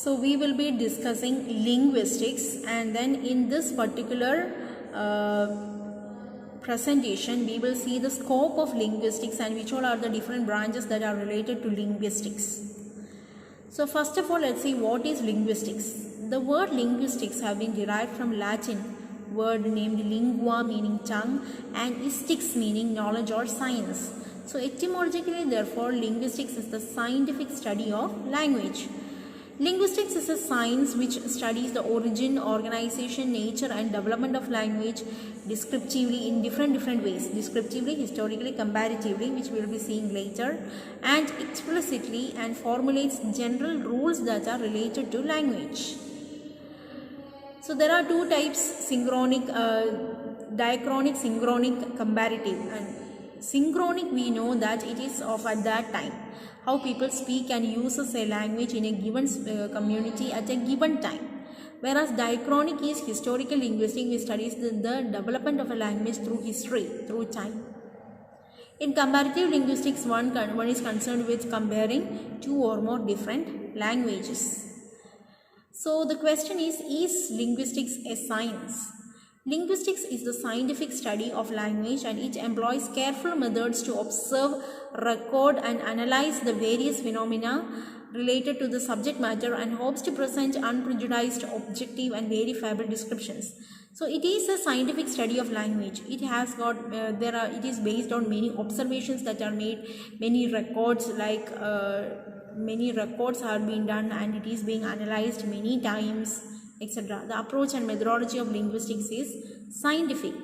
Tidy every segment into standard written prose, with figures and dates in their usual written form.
So we will be discussing linguistics, and then in this particular presentation we will see the scope of linguistics and which all are the different branches that are related to linguistics. So first of all, let's see what is linguistics. The word linguistics have been derived from Latin word named lingua meaning tongue and istics meaning knowledge or science. So etymologically, therefore, linguistics is the scientific study of language. Linguistics is a science which studies the origin, organization, nature and development of language descriptively in different ways. Descriptively, historically, comparatively, which we will be seeing later, and explicitly, and formulates general rules that are related to language. So there are two types: synchronic, diachronic, synchronic, comparative. And synchronic, we know that it is of at that time, how people speak and uses a language in a given community at a given time. Whereas diachronic is historical linguistics, which studies the development of a language through history, through time. In comparative linguistics, one is concerned with comparing two or more different languages. So the question is linguistics a science? Linguistics is the scientific study of language, and it employs careful methods to observe, record and analyze the various phenomena related to the subject matter and hopes to present unprejudiced, objective and verifiable descriptions. So it is a scientific study of language. It has got it is based on many observations that are made, many records many records have been done, and it is being analyzed many times, etc. The approach and methodology of linguistics is scientific.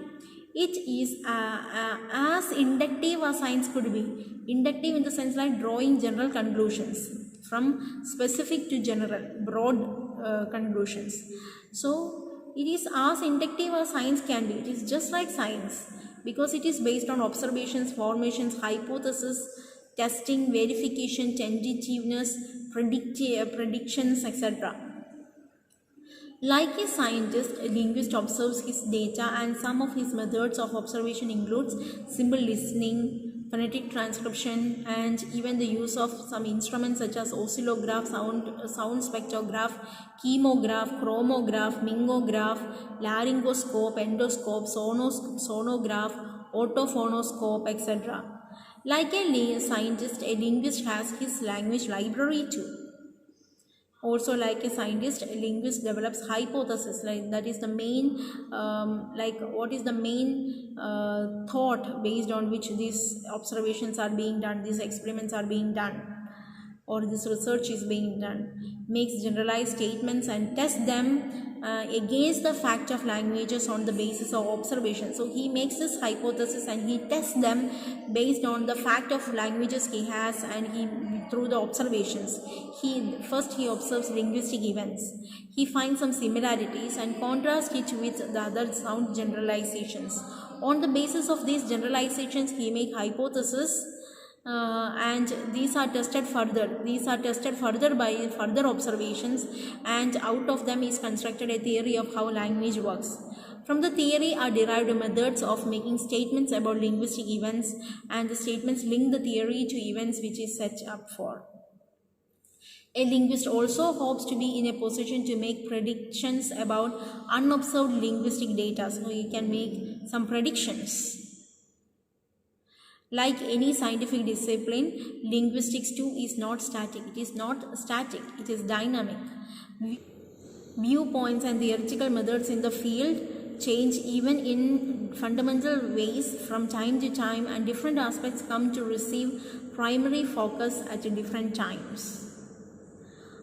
It is as inductive as science could be. Inductive in the sense like drawing general conclusions from specific to general, broad conclusions. So it is as inductive as science can be. It is just like science because it is based on observations, formations, hypothesis, testing, verification, tentativeness, predictions, etc. Like a scientist, a linguist observes his data, and some of his methods of observation includes simple listening, phonetic transcription, and even the use of some instruments such as oscillograph, sound spectrograph, chemograph, chromograph, mingograph, laryngoscope, endoscope, sonograph, orthophonoscope, etc. Like a scientist, a linguist has his language library too. Also, like a scientist, a linguist develops hypothesis, like that is the main what is the main thought based on which these observations are being done, these experiments are being done, or this research is being done, makes generalized statements and tests them against the fact of languages on the basis of observation. So he makes this hypothesis and he tests them based on the fact of languages he has, and he through the observations. First he observes linguistic events. He finds some similarities and contrasts it with the other sound generalizations. On the basis of these generalizations, he makes hypotheses, and these are tested further. These are tested further by further observations, and out of them is constructed a theory of how language works. From the theory are derived methods of making statements about linguistic events, and the statements link the theory to events which is set up for. A linguist also hopes to be in a position to make predictions about unobserved linguistic data, so he can make some predictions. Like any scientific discipline, linguistics too is not static. It is not static, it is dynamic. Viewpoints and theoretical methods in the field change even in fundamental ways from time to time, and different aspects come to receive primary focus at different times.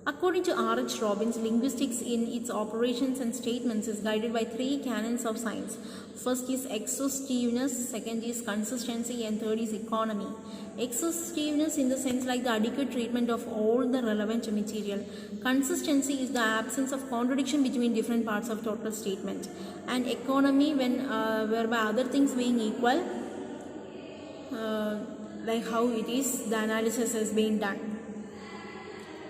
According to R.H. Robbins, linguistics in its operations and statements is guided by three canons of science. First is exhaustiveness, second is consistency, and third is economy. Exhaustiveness in the sense like the adequate treatment of all the relevant material. Consistency is the absence of contradiction between different parts of total statement. And economy, whereby other things being equal, like how it is, the analysis has been done.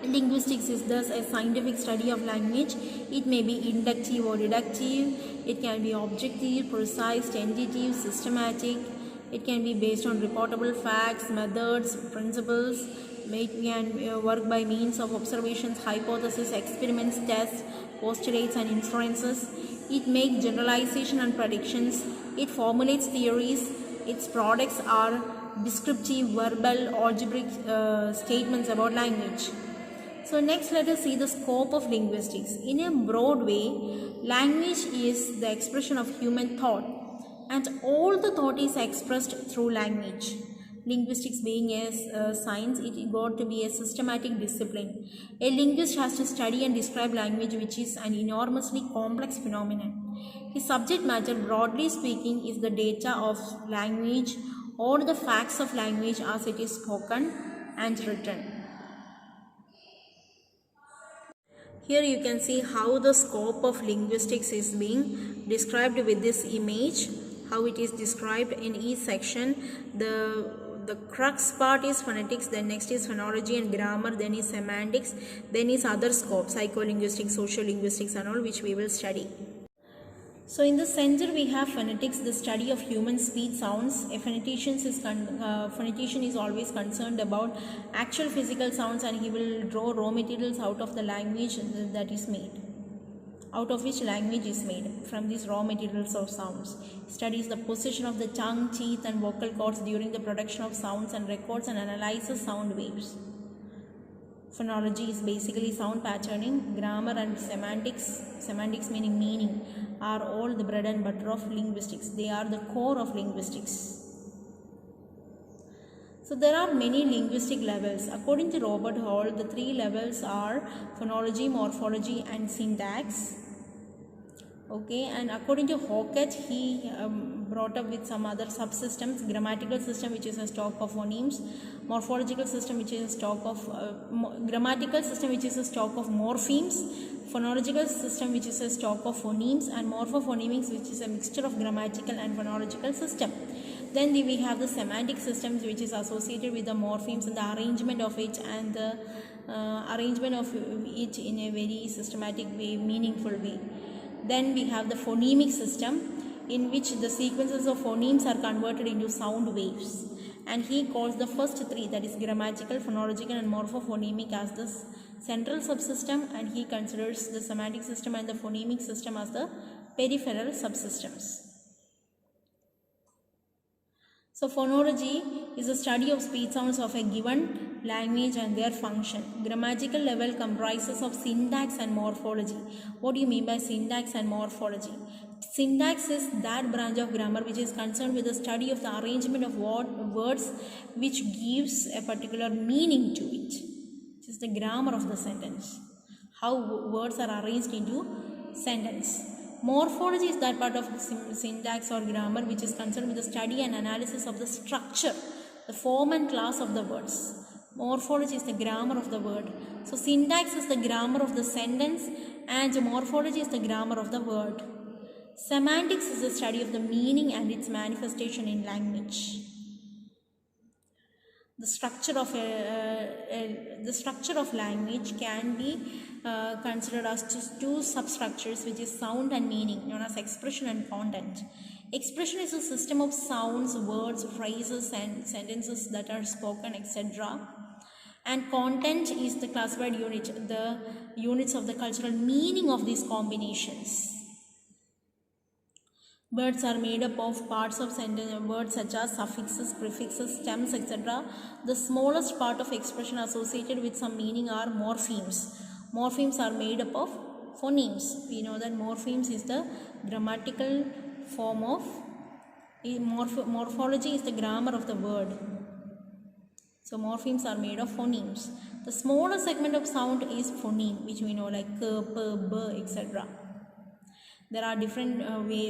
Linguistics is thus a scientific study of language. It may be inductive or deductive. It can be objective, precise, tentative, systematic. It can be based on reportable facts, methods, principles. can work by means of observations, hypotheses, experiments, tests, postulates and inferences. It makes generalization and predictions. It formulates theories. Its products are descriptive, verbal, algebraic statements about language. So next let us see the scope of linguistics. In a broad way, language is the expression of human thought, and all the thought is expressed through language. Linguistics being a science, it got to be a systematic discipline. A linguist has to study and describe language, which is an enormously complex phenomenon. His subject matter, broadly speaking, is the data of language or the facts of language as it is spoken and written. Here you can see how the scope of linguistics is being described with this image, how it is described in each section. The crux part is phonetics, then next is phonology and grammar, then is semantics, then is other scopes, psycholinguistics, social linguistics and all, which we will study. So in the center we have phonetics, the study of human speech sounds. A phonetician is always concerned about actual physical sounds, and he will draw raw materials out of the language that is made, out of which language is made, from these raw materials of sounds. Studies the position of the tongue, teeth and vocal cords during the production of sounds, and records and analyzes sound waves. Phonology is basically sound patterning. Grammar and semantics meaning meaning, are all the bread and butter of linguistics. They are the core of linguistics. So there are many linguistic levels. According to Robert Hall, the three levels are phonology, morphology and syntax. Okay, and according to Hockett, he brought up with some other subsystems: grammatical system, which is a stock of phonemes; morphological system, which is a stock of grammatical system, which is a stock of morphemes; phonological system, which is a stock of phonemes; and morphophonemics, which is a mixture of grammatical and phonological system. Then we have the semantic systems, which is associated with the morphemes and the arrangement of it, and the arrangement of it in a very systematic way, meaningful way. Then we have the phonemic system, in which the sequences of phonemes are converted into sound waves. And he calls the first three, that is grammatical, phonological and morphophonemic, as the central subsystem, and he considers the semantic system and the phonemic system as the peripheral subsystems. So phonology is the study of speech sounds of a given language and their function. Grammatical level comprises of syntax and morphology. What do you mean by syntax and morphology? Syntax is that branch of grammar which is concerned with the study of the arrangement of words which gives a particular meaning to it. This is the grammar of the sentence, how words are arranged into sentence. Morphology is that part of syntax or grammar which is concerned with the study and analysis of the structure, the form and class of the words. Morphology is the grammar of the word. So syntax is the grammar of the sentence, and morphology is the grammar of the word. Semantics is the study of the meaning and its manifestation in language. The structure of language can be considered as two substructures, which is sound and meaning, known as expression and content. Expression is a system of sounds, words, phrases and sentences that are spoken, etc. And content is the classified unit, the units of the cultural meaning of these combinations. Words are made up of parts of sentence, words such as suffixes, prefixes, stems, etc. The smallest part of expression associated with some meaning are morphemes. Morphemes are made up of phonemes. We know that morphemes is the grammatical form of morphology is the grammar of the word. So morphemes are made of phonemes. The smaller segment of sound is phoneme, which we know like k, p, b, etc. There are different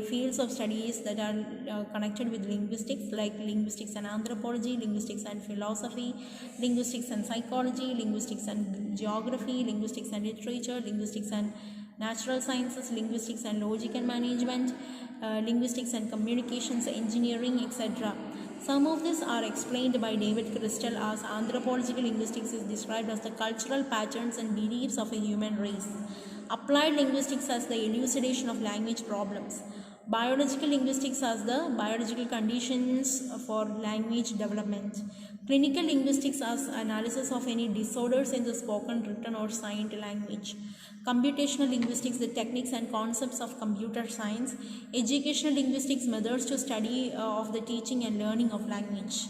fields of studies that are connected with linguistics, like linguistics and anthropology, linguistics and philosophy, linguistics and psychology, linguistics and geography, linguistics and literature, linguistics and natural sciences, linguistics and logic and management, linguistics and communications, engineering, etc. Some of these are explained by David Crystal as anthropological linguistics is described as the cultural patterns and beliefs of a human race. Applied linguistics as the elucidation of language problems. Biological linguistics as the biological conditions for language development. Clinical linguistics as analysis of any disorders in the spoken, written or signed language. Computational linguistics, the techniques and concepts of computer science. Educational linguistics, methods to study of the teaching and learning of language.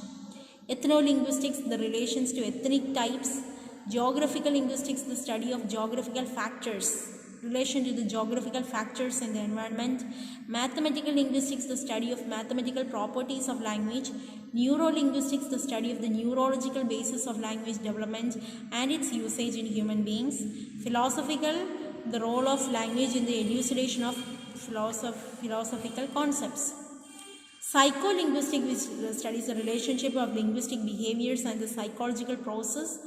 Ethnolinguistics, the relations to ethnic types. Geographical linguistics, the study of geographical factors, relation to the geographical factors in the environment. Mathematical linguistics, the study of mathematical properties of language. Neurolinguistics, the study of the neurological basis of language development and its usage in human beings. Philosophical, the role of language in the elucidation of philosophical concepts. Psycholinguistic, which studies the relationship of linguistic behaviors and the psychological process.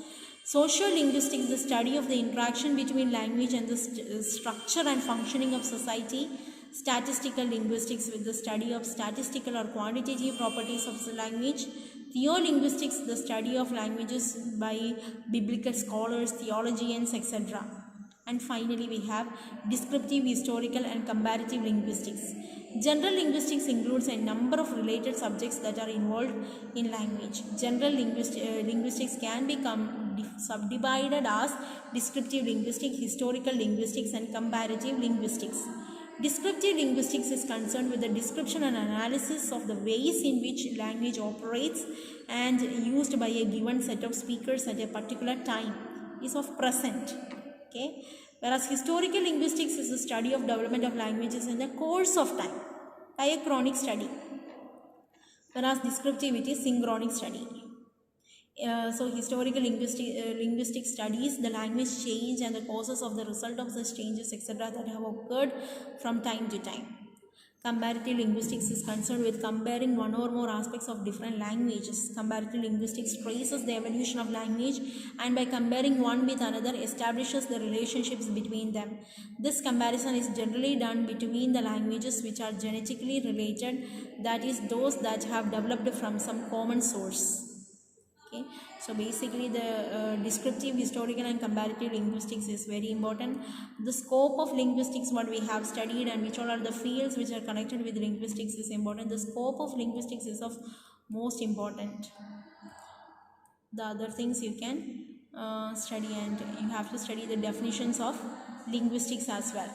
Sociolinguistics, the study of the interaction between language and the structure and functioning of society. Statistical linguistics, with the study of statistical or quantitative properties of the language. Theolinguistics, the study of languages by biblical scholars, theologians, etc. And finally, we have descriptive, historical and comparative linguistics. General linguistics includes a number of related subjects that are involved in language. General linguistics can be subdivided as descriptive linguistics, historical linguistics and comparative linguistics. Descriptive linguistics is concerned with the description and analysis of the ways in which language operates and used by a given set of speakers at a particular time, is of present. Okay. Whereas historical linguistics is the study of development of languages in the course of time, diachronic study. Whereas descriptivity is synchronic study. So historical linguistic studies the language change and the causes of the result of such changes, etc., that have occurred from time to time. Comparative linguistics is concerned with comparing one or more aspects of different languages. Comparative linguistics traces the evolution of language and by comparing one with another establishes the relationships between them. This comparison is generally done between the languages which are genetically related, that is, those that have developed from some common source. Okay, so basically the descriptive, historical and comparative linguistics is very important. The scope of linguistics, what we have studied and which all are the fields which are connected with linguistics is important. The scope of linguistics is of most important. The other things you can study, and you have to study the definitions of linguistics as well.